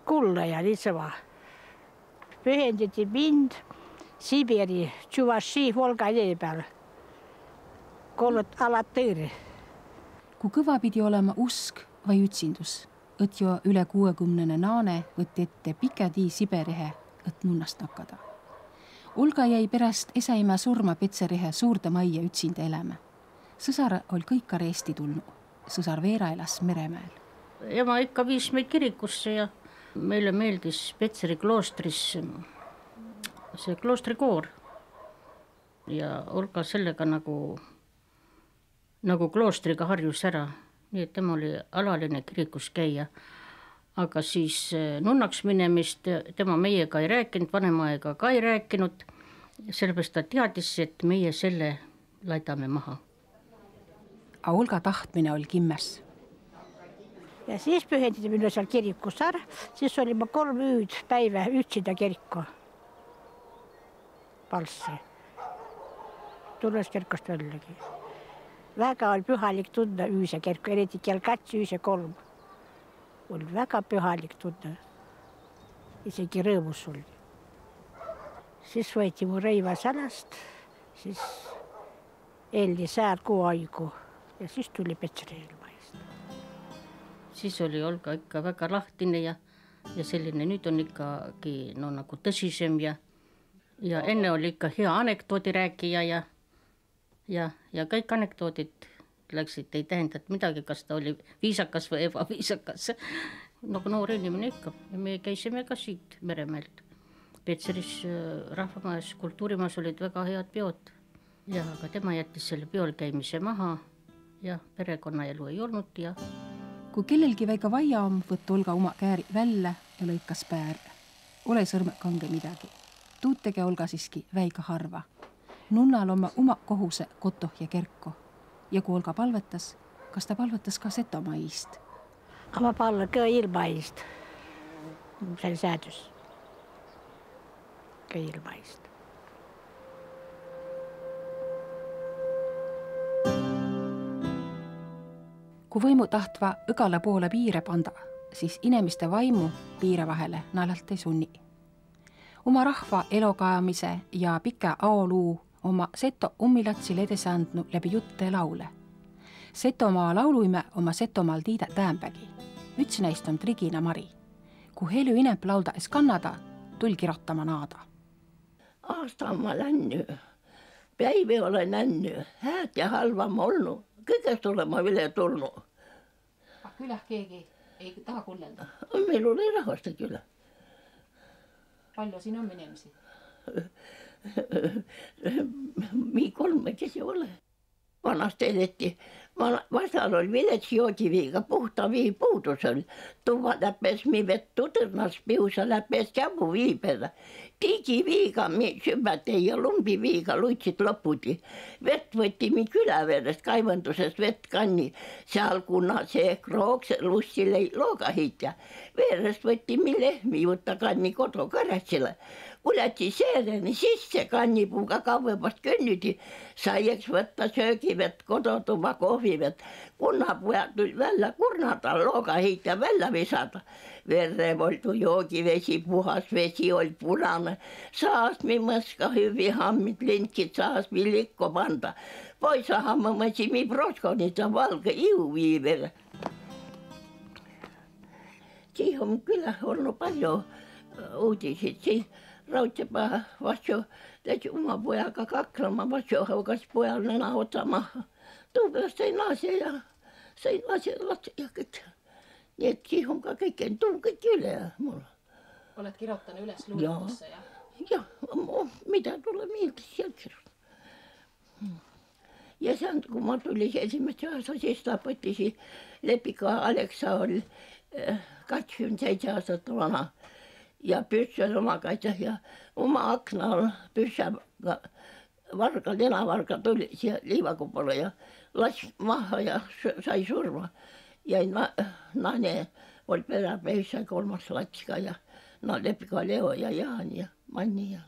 kulla ja niisama. Pühendati mind Siberi, Tšuvaši, Volga jõe peal. 3 alatõõri. Kui kõva pidi olema usk vai ütsindus, et jo üle 60 naane võtti ette pikedi Siberihe, et nunnast nakada. Olga jäi pärast esäimä surma Petserihe suurde majja ütsinda elämä. Sõsar oli kõik aresti tulnud. Sõsar Veera elas Meremäel. Ema ikka viis meid kirikusse ja meile meeldis Petseri kloostris see kloostrikoor. Ja Olga sellega nagu kloostriga harjus ära. Nii et tema oli alaline kirikus käia. Aga siis nunnaks minemist tema meiega ei rääkinud, vanemaega ka ei rääkinud. Sellepärast ta teadis, et meie selle laidame maha. A Olga tahtmine oli kimmes. Ja siis pühenditi minu seal kirikus ära. Siis oli ma 3 päivä üksinda kirikku. Palssi. Tulles kirkust väljagi. Väga oli pühalik tunda üüse kirku, eriti kell 2, üüse 3. Oli väga pühalik tunda. Isegi rõõmus oli. Siis võeti mu rõiva salast, siis elli seal 6 aigu ja siis tuli Petseri ilma eest. Siis oli Olga ikka väga lahtine ja selline, nüüd on ikkagi nagu tõsisem ja enne oli ikka hea anekdoodi rääkija ja kõik anekdoodid läksid, ei tähendanud midagi, kas ta oli viisakas või ebaviisakas. Nagu noor inimene ikka ja me käisime ka siit Meremäelt. Petseris rahvamajas, kultuurimajas olid väga head peod ja aga tema jättis selle peol käimise maha ja perekonnaelu ei olnud ja kui kellelgi väika vaia on, võtt Olga oma kääri välja ja lõikas päär. Ole sõrme kange midagi. Tuud tege Olga siiski väika harva. Nunnal oma kohuse kotoh ja kerko. Ja kui Olga palvetas, kas ta palvetas ka Setomaa iist? Ma palve ka ilma iist. See oli säädus. Ka ilma iist. Kui võimu tahtva õgale poole piire panda, siis inimeste vaimu piire vahele naljalt ei sunni. Oma rahva elokaajamise ja pika aoluu oma Seto ummilatsile edesi andnu läbi jutte ja laule. Setomaa lauluime oma Setomaal Tiide Täänpägi. Üks näist on Trigina Mari. Kui Helju inep laulda es kannada, tuli kirotama naada. Aasta ma länny. Päivi olen nänny. Hääd ja halva ma olnu. Kõigest olema üle tulnud. Külah keegi ei taha kullelda? Meil oli rahvasta küla. Palju siin on inimesi? Mii 3 kes ei ole. Vanasti edeti. Vasal oli vilets joogiviiga, puhta vii puudus oli. Tuva läpes mi vett tudõrnas, piusa läpes jabu vii peale. Tigiviiga mi sümbäte ja lumbiviiga luitsid lõpudi. Vett võtti mi küläverest kaivandusest vett kanni. Seal kuna see kroog lussile loogahitja. Verest võtti mi lehmi juutta kanni kodu karatsile. Kuleti seereni sisse kannipuuga kauemast könnüdi. Saieks võtta söögivett, kodotuma kohvivett. Kunnapujad tuli välja kurnada, loogahitja välja visada. Verre oldu joogivesi, puhas vesi oli punane. Saas mi mõska hüvi hammid, linkid saas mi likko panda. Poisa hammamasi mi proskonita valge iuviivere. Siin on kyllä ollut paljon uudisit. Siin Rautsepa vastu täytyy oma pojaga kaklama, vastu haukas pojal nenä ottamaan. Tuupelas sai naisia ja sai naisia lapsia. Niin että siihen on kaikkein tuu kaikki yle mulla. Olet kirjoittanut ylös luulussa ja... Joo, mitä tulee mieltä sieltä kirjoittaa. Ja sen kun mä tulin ensimmäistä ajassa, siis tapettiin Lepika Aleksa oli 27 aastat vanha. Ja pyssy omakaita ja oma aknalla pyssä varka, lenavarka tuli siellä liivakupolla ja laski maha ja sai surma. Ja nainen oli peräpeissä 3. latska ja Lepika Leo ja Jaan ja Manni ja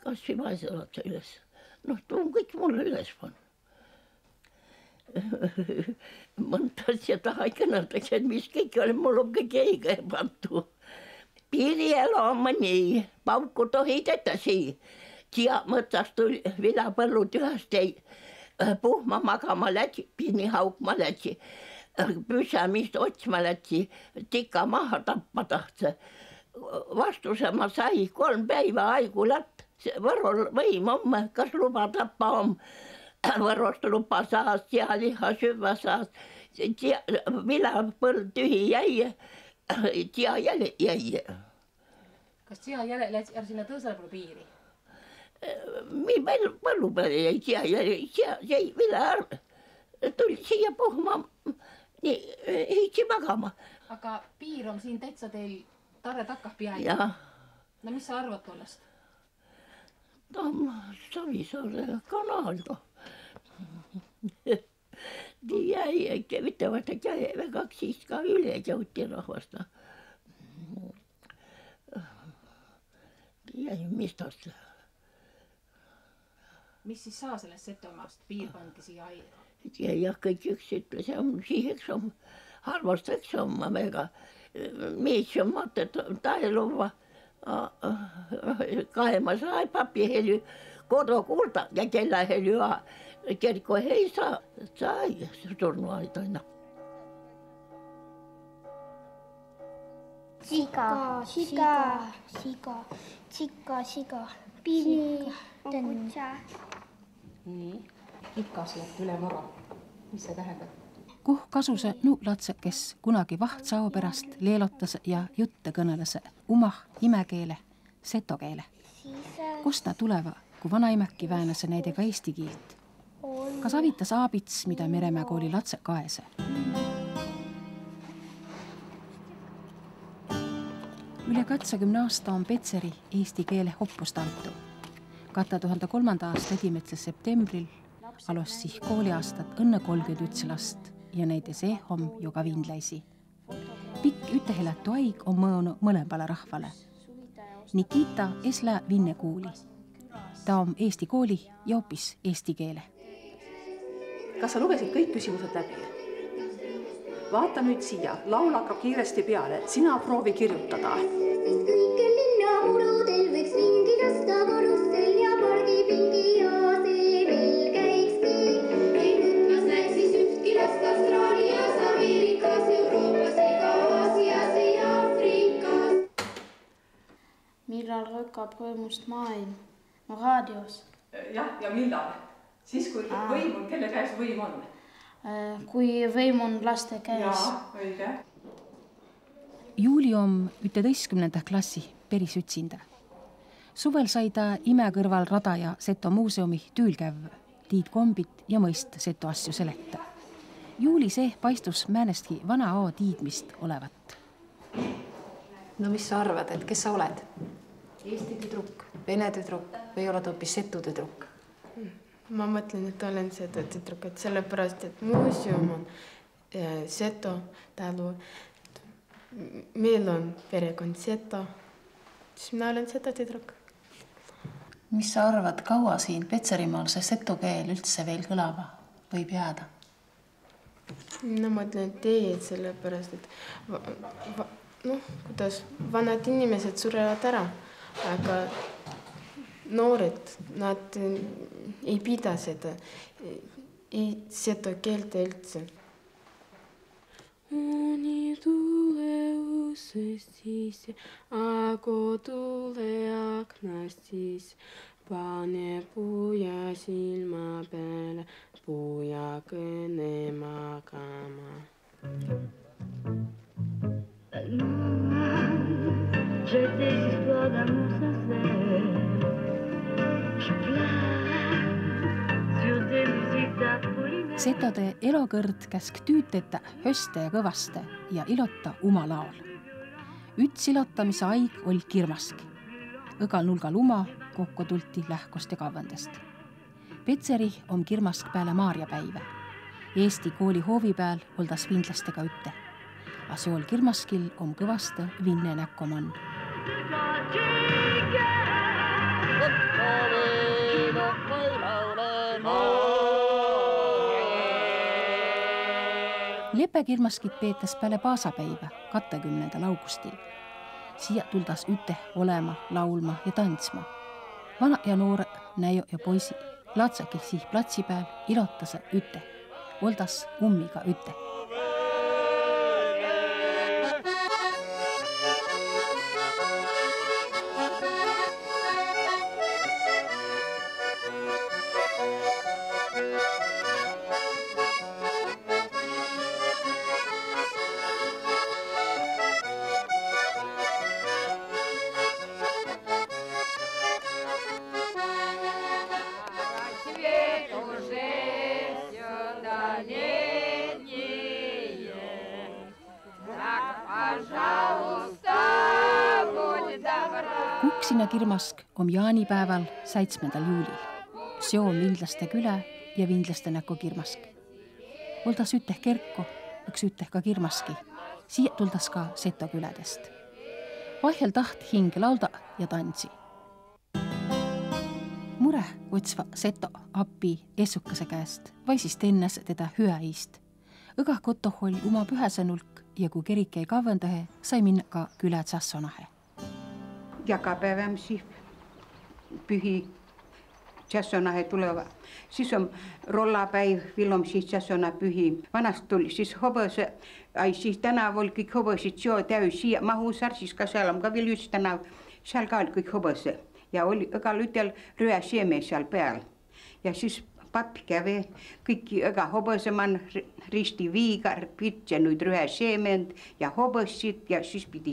kasvi vaiselat ylös. No tuun kõik mulle üles panna. Monta asja taha ei kõneldaks, et mis kõik oli, mul on kõik õige pantu. Piirielu on mõni, pauku tohid edasi. Tia mõtsast tuli vilapõllud ühest ei puhma magama lätsi, piini haukma lätsi, püsamist otsma lätsi, tika maha tappa tahtsa. Vastuse ma sai 3 päiva haigulat. Võrol võim on, kas luba tappa on. Võrost luba saas, sealiha süva saas. Vilapõld tühi jäi, tia jälle jäi. Kas tia jälle läks sinna tõsele poole piiri? Põllu peale jäi tia jälle, jäi vila arve. Tuli siia puhma, nii heitsi magama. Aga piir on siin täitsa teil Tarre takkah peaaegu. Jah. No mis sa arvad tollest? Savisaare kanaalta. Jäi äkki, mitte vasta käivä 2 siis ka üle jõuti rahvasta. Jäi mistast. Mis siis saa sellest Setomaast? Piir pandi siia aia. Jah, kõik üks ütles, siiheks on, harvastaks on ma väga. Mies on mõtet taeluva. Kaema sai papihely, kodokulta ja kellähely kerkko ei saa, sai surnuaitoina. Siga, siga, siga, siga, siga, piilik, kutsa. Nii, ikas läht üle moro. Mis see tähendab? Kuh kasuse nuulatse, kes kunagi vahtsao pärast leelotas ja jutte kõneles umah imekeele, setokeele. Kust nad tuleva, kui vanaimäkki väänase näidega eesti kiilt? Kas avitas aabits, mida Meremäe kooli latse kaese? Üle 80 aasta on Petseri eesti keele hoppust antu. 2003. aasta 1. septembril alos siis kooliaastat õnne 31 last ja neid see on ju ka vindlaisi. Pikk ütehelatu aig on mõõnu mõlembale rahvale. Nikita Esla Vinne kuuli. Ta on eesti kooli ja hoopis eesti keele. Kas sa lugesid kõik küsimused läbi? Vaata nüüd siia, laul hakkab kiiresti peale. Sina proovi kirjutada. Kõikel linna murudel võiks ringi lasta korustel ja pargipingi ja see veel käiks nii. Ei nutmas näeks siis ühtki last Austraalias, Ameerikas, Euroopas ega Aasias ja Afrikas. Millal rõkkab rõõmust maailm? No raadios. Jah, ja millal? Siis kui võim on, kelle käes võim on? Kui võim on laste käes. Jaa, õige. Juuli on 11. klassi päris ütsinda. Suvel sai ta ime kõrval rada ja Seto muuseumi tüülkäv, Tiit kombit ja mõist Seto asju seleta. Juuli see paistus määnestki vana ao tiidmist olevat. No mis sa arvad, et kes sa oled? Eesti tüdruk, vene tüdruk või oled hoopis Setu tüdruk? Ma mõtlen, et olen Seto tüdruk, et sellepärast, et muuseum on Seto talu. Meil on perekond Seto, siis mina olen Seto tüdruk. Mis sa arvad, kaua siin Petserimaal see seto keel üldse veel kõlava võib jääda? No ma mõtlen, et ei, sellepärast, et kuidas vanad inimesed surevad ära, aga noored, nad ei pida seda, seto keelte üldse. Uni tule uusest siis, aga tule aknast siis, pane puuja silma peale, puuja kõne magama. J'ai des histoires d'amour sincère. Je pleure sur des musiques d'Apollinaire. Setode elokõrd käsk tüüteta höste ja kõvaste ja ilota uma laol. Üts ilotamise aig oli kirmask. Õgal nulgal uma kokku tulti lähkost ja kavandest. Petseri on kirmask peale Maarjapäive. Eesti kooli hoovi peal oldas vindlastega ütte. Asjool kirmaskil on kõvaste vinne näkkomann. Õppekirmaskit peetas peale paasapäivä 20. augustil. Siia tuldas üte olema, laulma ja tantsma. Vana ja noore, näio ja poisi, latsake siih platsi peal, ilotase üte. Oldas ummiga üte. Kuksina kirmask on jaanipäeval 7. juulil. See on Vindlaste külä ja Vindlaste näko kirmask. Oldas üteh kerkko, üks üteh ka kirmaski. Siia tuldas ka Seto külädest. Vahel taht hing laulda ja tantsi. Mure otsva Seto appi essukase käest vai siis tennas teda hüäist. Õgah kotoh oli oma pühäsenulk ja kui kerik jäi kavendahe, sai minna ka külä tsassonahe. Jakapäivän pyhi tsassonahe tuleva. Siis on rollapäiv, vilom siis tsassona pyhi. Vanast tuli siis hobose, siis tänav oli kõik hobosid seo täys siia mahusar, siis ka seal on ka veel üks tänav, seal ka oli kõik hobose. Ja oli igal ütel rüäsieme seal peal. Ja siis papp kävi kõiki iga hoboseman risti viiga, pitse nüüd rüäsiement ja hobosid ja siis pidi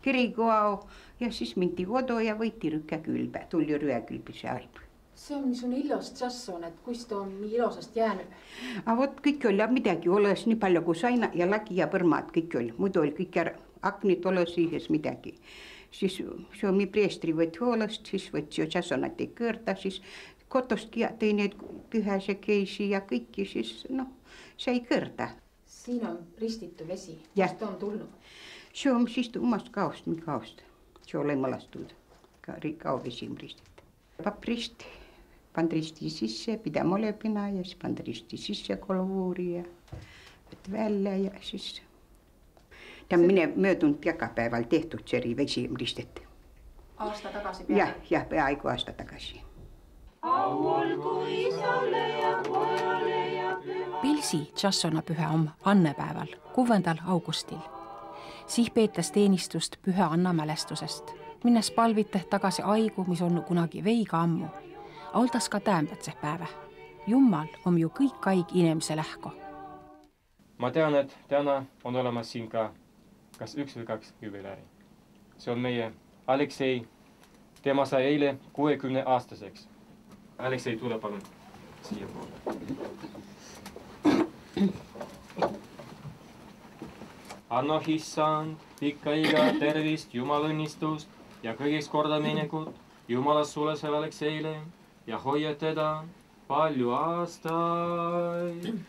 kirikuau. Ja siis minti kodu ja võiti rükkä kylpä. Tuli rüäkylpi see arv. See on niisugune illos tsasson, et kus ta on nii ilosast jäänud? Aga vot kõik oli midagi oles, nii palju kui saina ja lagi ja põrmaad kõik oli. Muidu oli kõik aknid oles siihes midagi. Siis see on mi preestri võtti hoolest, siis võtsi jo tsassonat ei kõrda, siis kotostki tõi need pühäse keisi ja kõiki, siis see ei kõrda. Siin on ristitu vesi. Kust ta on tulnud? See on siis omast kaost, mi kaost. See oli mõlastud, kauvesi ristid. Papp risti, pand risti sisse, pida molepina ja siis pand risti sisse kolvuuri ja võt välja ja siis. Ta on mine möödunud jakapäeval tehtud see vesi ristet. Aasta tagasi peale? Jah, peaaegu aasta tagasi. Pilsi tsassona pühä on annepäeval 6. augustil. Siih peetas teenistust Pühä Anna mälestusest, minnes palviteh tagasi aigu, mis on kunagi veiga ammu. Oldas ka tämpätseh päevä. Jummal on ju kõik aig inimese lähko. Ma tean, et täna on olemas siin ka kas 1 või 2 jubiläri. See on meie Aleksei. Tema sai eile 60-aastaseks. Aleksei, tule palun siia poole. Anno issand, pikka iga, tervist, Jumal õnnistust ja kõigeks kordaminekut Jumalast sulle seal Alekseile ja hoia teda palju aastaid.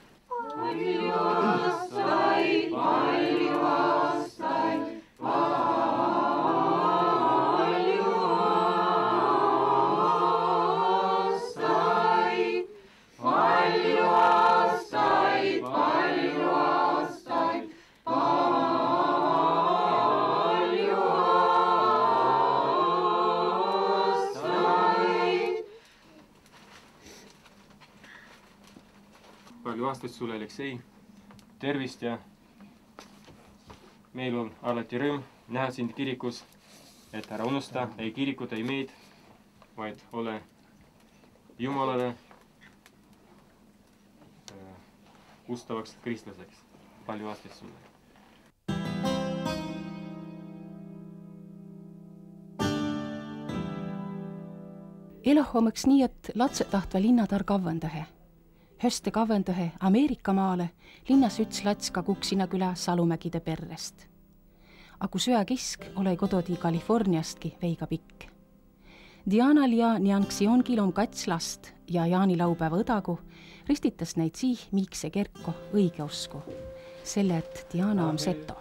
Palju aastaid, palju aastaid, palju aastaid, palju aastaid, palju aastaid. Palju aastaid sulle, Aleksei. Tervist ja meil on alati rõõm näha sind kirikus, et ära unusta ei kirikut, ei meid, vaid ole Jumalale ustavaks kristlaseks. Palju aastaid sulle. Elohomaks nii, et latsed tahtva linnatar kavendahe. Höste kavendahe Ameerika maale linnas üts lats ka Kuksina külä Salumägide perrest. Aku söökisk ole kododi Kaliforniastki veiga pikk. Dianal ja Nianxiongil on 2 last ja jaanilaupäeva õdagu ristitas neid siih miikse kerko õige usku. Selle, et Diana on seto.